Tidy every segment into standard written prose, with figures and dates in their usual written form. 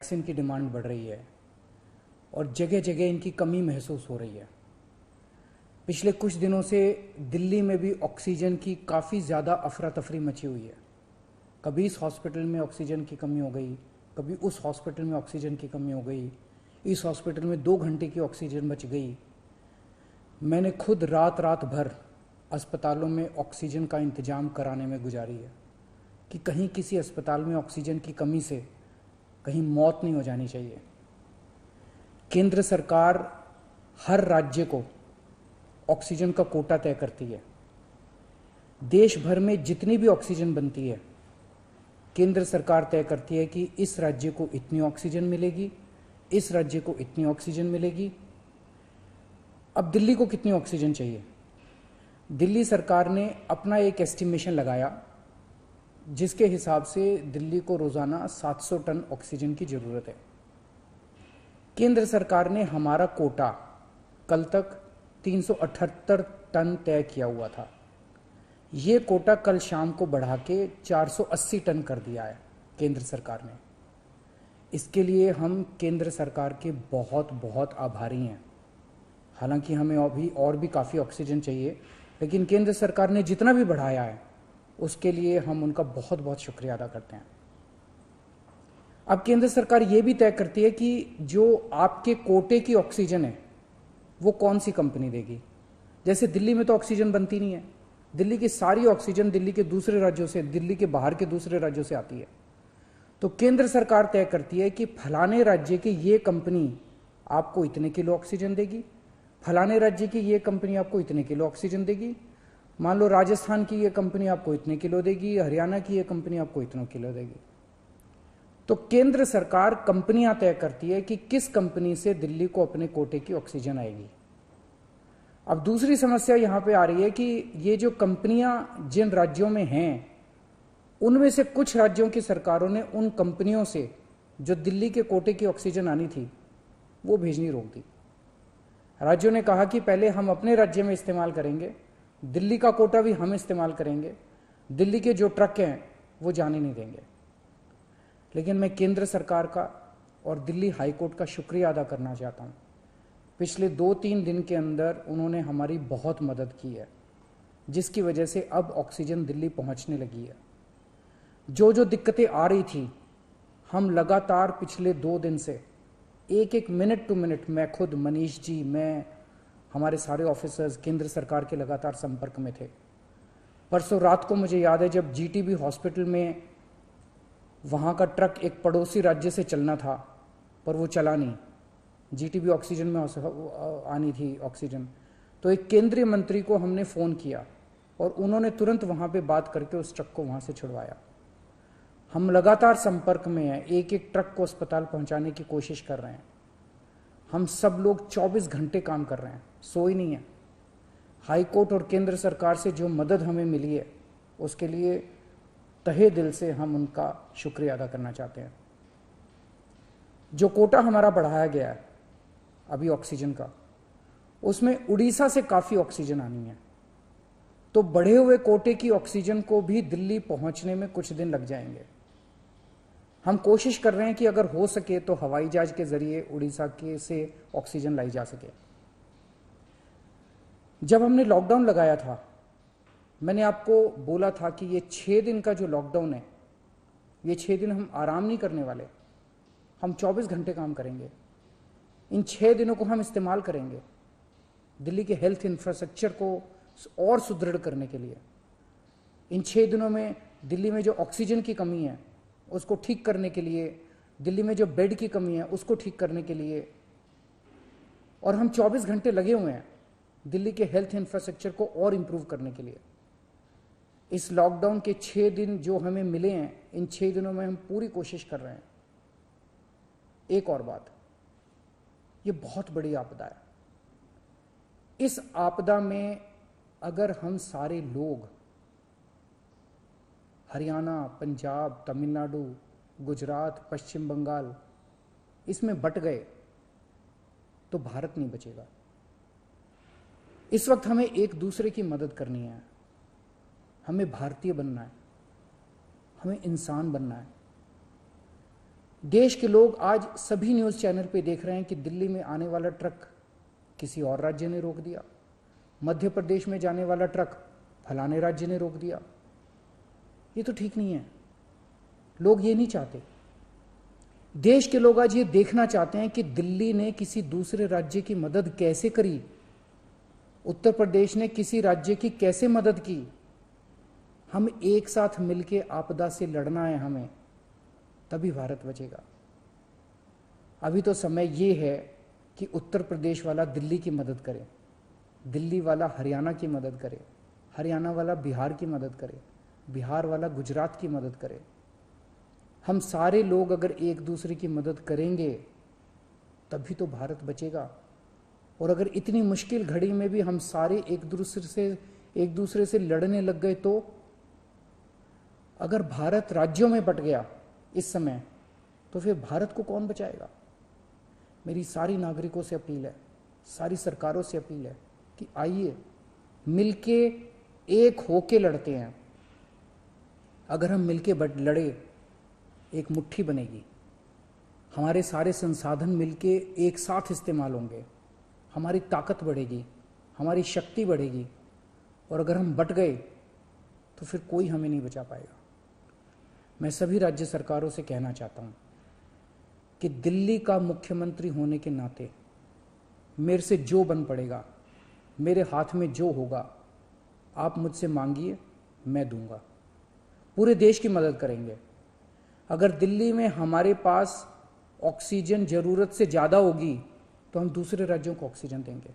Vaccine की demand बढ़ रही है और जगह जगह इनकी कमी महसूस हो रही है। पिछले कुछ दिनों से दिल्ली में भी ऑक्सीजन की काफ़ी ज़्यादा अफरा तफरी मची हुई है। कभी इस हॉस्पिटल में ऑक्सीजन की कमी हो गई, कभी उस हॉस्पिटल में ऑक्सीजन की कमी हो गई, इस हॉस्पिटल में 2 घंटे की ऑक्सीजन बच गई। मैंने खुद रात रात भर अस्पतालों में ऑक्सीजन का इंतजाम कराने में गुजारी है कि कहीं किसी अस्पताल में ऑक्सीजन की कमी से कहीं मौत नहीं हो जानी चाहिए। केंद्र सरकार हर राज्य को ऑक्सीजन का कोटा तय करती है। देश भर में जितनी भी ऑक्सीजन बनती है, केंद्र सरकार तय करती है कि इस राज्य को इतनी ऑक्सीजन मिलेगी, इस राज्य को इतनी ऑक्सीजन मिलेगी। अब दिल्ली को कितनी ऑक्सीजन चाहिए? दिल्ली सरकार ने अपना एक एस्टिमेशन लगाया जिसके हिसाब से दिल्ली को रोजाना 700 टन ऑक्सीजन की जरूरत है। केंद्र सरकार ने हमारा कोटा कल तक 378 टन तय किया हुआ था। ये कोटा कल शाम को बढ़ा के 480 टन कर दिया है केंद्र सरकार ने। इसके लिए हम केंद्र सरकार के बहुत बहुत आभारी हैं। हालांकि हमें अभी और भी काफ़ी ऑक्सीजन चाहिए, लेकिन केंद्र सरकार ने जितना भी बढ़ाया है उसके लिए हम उनका बहुत बहुत शुक्रिया अदा करते हैं। अब केंद्र सरकार ये भी तय करती है कि जो आपके कोटे की ऑक्सीजन है वो कौन सी कंपनी देगी। जैसे दिल्ली में तो ऑक्सीजन बनती नहीं है, दिल्ली की सारी ऑक्सीजन दिल्ली के दूसरे राज्यों से, दिल्ली के बाहर के दूसरे राज्यों से आती है। तो केंद्र सरकार तय करती है कि फलाने राज्य की ये कंपनी आपको इतने किलो ऑक्सीजन देगी, फलाने राज्य की ये कंपनी आपको इतने किलो ऑक्सीजन देगी। मान लो राजस्थान की ये कंपनी आपको इतने किलो देगी, हरियाणा की ये कंपनी आपको इतने किलो देगी। तो केंद्र सरकार कंपनियां तय करती है कि किस कंपनी से दिल्ली को अपने कोटे की ऑक्सीजन आएगी। अब दूसरी समस्या यहां पे आ रही है कि ये जो कंपनियां जिन राज्यों में हैं, उनमें से कुछ राज्यों की सरकारों ने उन कंपनियों से जो दिल्ली के कोटे की ऑक्सीजन आनी थी वो भेजनी रोक दी। राज्यों ने कहा कि पहले हम अपने राज्य में इस्तेमाल करेंगे, दिल्ली का कोटा भी हम इस्तेमाल करेंगे, दिल्ली के जो ट्रक हैं वो जाने नहीं देंगे। लेकिन मैं केंद्र सरकार का और दिल्ली हाई कोर्ट का शुक्रिया अदा करना चाहता हूँ। पिछले 2-3 दिन के अंदर उन्होंने हमारी बहुत मदद की है, जिसकी वजह से अब ऑक्सीजन दिल्ली पहुँचने लगी है। जो जो दिक्कतें आ रही थी, हम लगातार पिछले 2 दिन से एक एक मिनट टू मिनट, मैं खुद, मनीष जी, मैं, हमारे सारे ऑफिसर्स केंद्र सरकार के लगातार संपर्क में थे। परसों रात को मुझे याद है जब जीटीबी हॉस्पिटल में वहाँ का ट्रक एक पड़ोसी राज्य से चलना था पर वो चला नहीं, जीटीबी ऑक्सीजन में आनी थी ऑक्सीजन, तो एक केंद्रीय मंत्री को हमने फ़ोन किया और उन्होंने तुरंत वहाँ पे बात करके उस ट्रक को वहाँ से छुड़वाया। हम लगातार संपर्क में हैं, एक एक ट्रक को अस्पताल पहुँचाने की कोशिश कर रहे हैं। हम सब लोग 24 घंटे काम कर रहे हैं, सोई नहीं है। हाई कोर्ट और केंद्र सरकार से जो मदद हमें मिली है उसके लिए तहे दिल से हम उनका शुक्रिया अदा करना चाहते हैं। जो कोटा हमारा बढ़ाया गया है अभी ऑक्सीजन का, उसमें उड़ीसा से काफ़ी ऑक्सीजन आनी है, तो बढ़े हुए कोटे की ऑक्सीजन को भी दिल्ली पहुंचने में कुछ दिन लग जाएंगे। हम कोशिश कर रहे हैं कि अगर हो सके तो हवाई जहाज के जरिए उड़ीसा के से ऑक्सीजन लाई जा सके। जब हमने लॉकडाउन लगाया था, मैंने आपको बोला था कि ये 6 दिन का जो लॉकडाउन है, ये 6 दिन हम आराम नहीं करने वाले, हम 24 घंटे काम करेंगे। इन 6 दिनों को हम इस्तेमाल करेंगे दिल्ली के हेल्थ इंफ्रास्ट्रक्चर को और सुदृढ़ करने के लिए। इन 6 दिनों में दिल्ली में जो ऑक्सीजन की कमी है उसको ठीक करने के लिए, दिल्ली में जो बेड की कमी है उसको ठीक करने के लिए, और हम 24 घंटे लगे हुए हैं दिल्ली के हेल्थ इंफ्रास्ट्रक्चर को और इंप्रूव करने के लिए। इस लॉकडाउन के 6 दिन जो हमें मिले हैं, इन 6 दिनों में हम पूरी कोशिश कर रहे हैं। एक और बात, ये बहुत बड़ी आपदा है। इस आपदा में अगर हम सारे लोग हरियाणा, पंजाब, तमिलनाडु, गुजरात, पश्चिम बंगाल इसमें बट गए तो भारत नहीं बचेगा। इस वक्त हमें एक दूसरे की मदद करनी है, हमें भारतीय बनना है, हमें इंसान बनना है। देश के लोग आज सभी न्यूज़ चैनल पे देख रहे हैं कि दिल्ली में आने वाला ट्रक किसी और राज्य ने रोक दिया, मध्य प्रदेश में जाने वाला ट्रक फलाने राज्य ने रोक दिया। ये तो ठीक नहीं है। लोग ये नहीं चाहते। देश के लोग आज ये देखना चाहते हैं कि दिल्ली ने किसी दूसरे राज्य की मदद कैसे करी, उत्तर प्रदेश ने किसी राज्य की कैसे मदद की। हम एक साथ मिलकर आपदा से लड़ना है हमें, तभी भारत बचेगा। अभी तो समय ये है कि उत्तर प्रदेश वाला दिल्ली की मदद करे, दिल्ली वाला हरियाणा की मदद करे, हरियाणा वाला बिहार की मदद करे, बिहार वाला गुजरात की मदद करे। हम सारे लोग अगर एक दूसरे की मदद करेंगे तभी तो भारत बचेगा। और अगर इतनी मुश्किल घड़ी में भी हम सारे एक दूसरे से लड़ने लग गए तो अगर भारत राज्यों में बंट गया इस समय, तो फिर भारत को कौन बचाएगा। मेरी सारी नागरिकों से अपील है, सारी सरकारों से अपील है कि आइए मिलके एक होके लड़ते हैं। अगर हम मिलके लड़े, एक मुट्ठी बनेगी, हमारे सारे संसाधन मिलके एक साथ इस्तेमाल होंगे, हमारी ताकत बढ़ेगी, हमारी शक्ति बढ़ेगी। और अगर हम बट गए तो फिर कोई हमें नहीं बचा पाएगा। मैं सभी राज्य सरकारों से कहना चाहता हूं कि दिल्ली का मुख्यमंत्री होने के नाते मेरे से जो बन पड़ेगा, मेरे हाथ में जो होगा, आप मुझसे मांगिए, मैं दूंगा। पूरे देश की मदद करेंगे। अगर दिल्ली में हमारे पास ऑक्सीजन जरूरत से ज़्यादा होगी तो हम दूसरे राज्यों को ऑक्सीजन देंगे।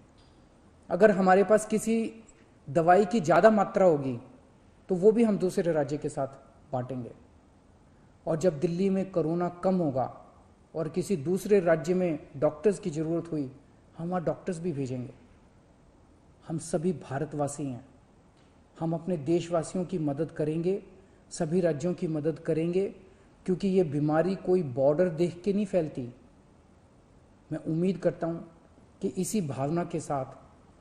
अगर हमारे पास किसी दवाई की ज़्यादा मात्रा होगी तो वो भी हम दूसरे राज्य के साथ बांटेंगे। और जब दिल्ली में कोरोना कम होगा और किसी दूसरे राज्य में डॉक्टर्स की ज़रूरत हुई, हम वहाँ डॉक्टर्स भी भेजेंगे। हम सभी भारतवासी हैं, हम अपने देशवासियों की मदद करेंगे, सभी राज्यों की मदद करेंगे, क्योंकि ये बीमारी कोई बॉर्डर देख के नहीं फैलती। मैं उम्मीद करता हूँ कि इसी भावना के साथ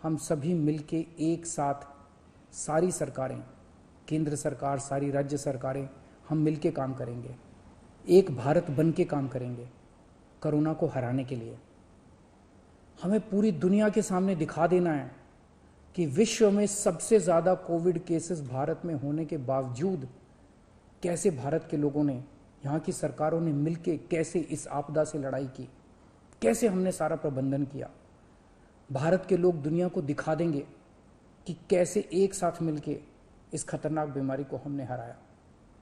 हम सभी मिलके एक साथ, सारी सरकारें, केंद्र सरकार, सारी राज्य सरकारें, हम मिलके काम करेंगे, एक भारत बन के काम करेंगे कोरोना को हराने के लिए। हमें पूरी दुनिया के सामने दिखा देना है कि विश्व में सबसे ज़्यादा कोविड केसेस भारत में होने के बावजूद कैसे भारत के लोगों ने, यहाँ की सरकारों ने मिलके कैसे इस आपदा से लड़ाई की, कैसे हमने सारा प्रबंधन किया। भारत के लोग दुनिया को दिखा देंगे कि कैसे एक साथ मिलके इस खतरनाक बीमारी को हमने हराया।